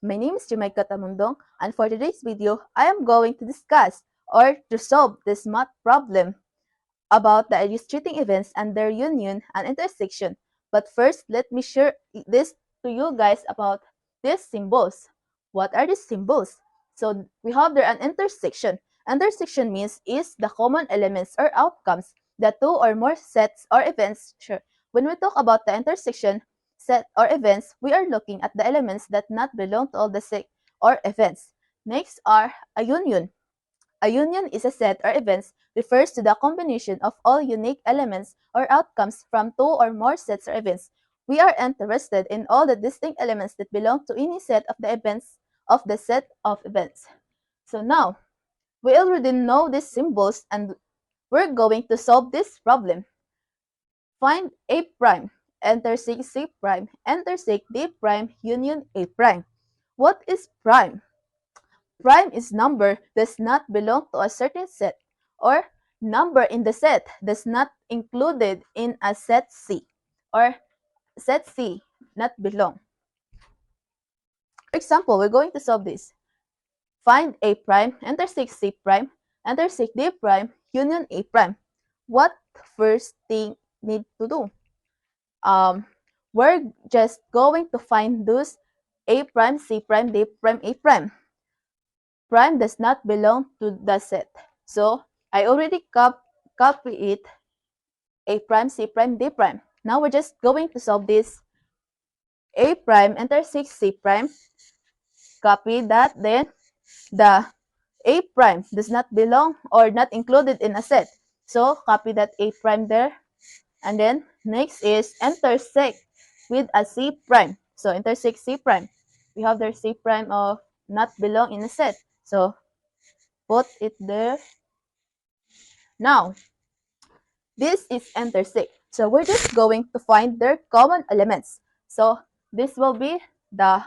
My name is Jamaica Tamundong, and for today's video, I am going to discuss or to solve this math problem about the illustrating events and their union and intersection. But first, let me share this to you guys about these symbols. What are these symbols? So we have there an intersection. Intersection means is the common elements or outcomes that two or more sets or events share. When we talk about the intersection set or events, we are looking at the elements that not belong to all the set or events. Next are a union. A union is a set or events refers to the combination of all unique elements or outcomes from two or more sets or events. We are interested in all the distinct elements that belong to any set of the events of the set of events. So now, we already know these symbols and we're going to solve this problem. Find A prime, intersect C prime, intersect D prime, union A prime. What is prime? Prime is number does not belong to a certain set or number in the set does not included in a set C or set C not belong. For example, we're going to solve this. Find A prime, intersect C prime, intersect D prime, union A prime. What first thing need to do? We're just going to find those A prime, C prime, D prime, A prime. Prime does not belong to the set. So I already copy it, A prime, C prime, D prime. Now we're just going to solve this. A prime intersects C prime. Copy that. Then the A prime does not belong or not included in a set. So copy that A prime there. And then next is intersect with a C prime. So intersect C prime. We have their C prime of not belong in a set. So put it there. Now, this is intersect. So we're just going to find their common elements. So this will be the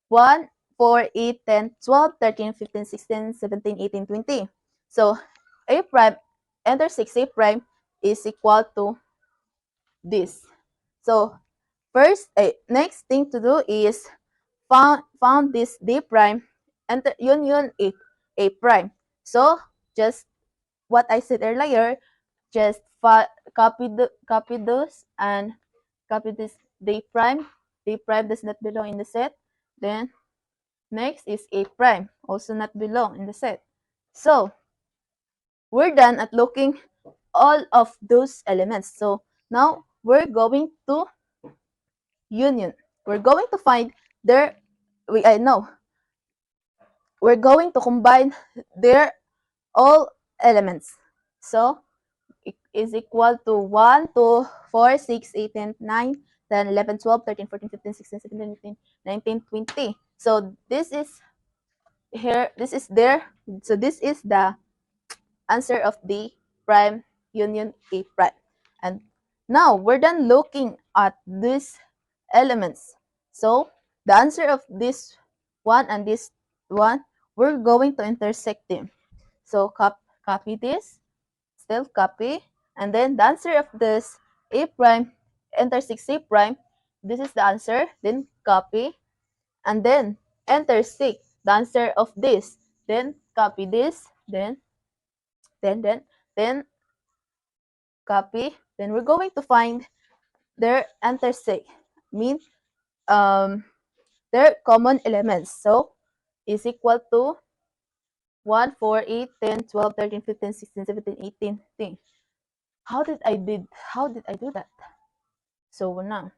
1, 4, 8, 10, 12, 13, 15, 16, 17, 18, 20. So A prime intersect A prime is equal to this. So first, next thing to do is found this D prime and union A prime. So just what I said earlier, just copy those and copy this D prime. D prime does not belong in the set. Then next is A prime, also not belong in the set. So we're done at looking all of those elements. So now we're going to union. We're going to find their I know we're going to combine their all elements. So it is equal to 1, 2, 4, 6, 8, 10, 9, 10, 11, 12, 13, 14, 15, 16, 17, 18, 19, 20. So this is here, this is there. So this is the answer of the prime union A prime. And now we're done looking at these elements. So the answer of this one and this one, we're going to intersect them. So copy this, still copy, and then the answer of this A prime intersect C prime, this is the answer, then copy, and then intersect the answer of this, then copy this, then, then copy, then we're going to find their intersect, mean their common elements. So is equal to 1, 4, 8, 10, 12, 13, 15, 16, 17, 18. Thing. How did I do that? So now.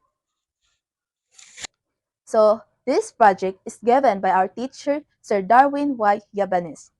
So this project is given by our teacher, Sir Darwin Y. Yabanes.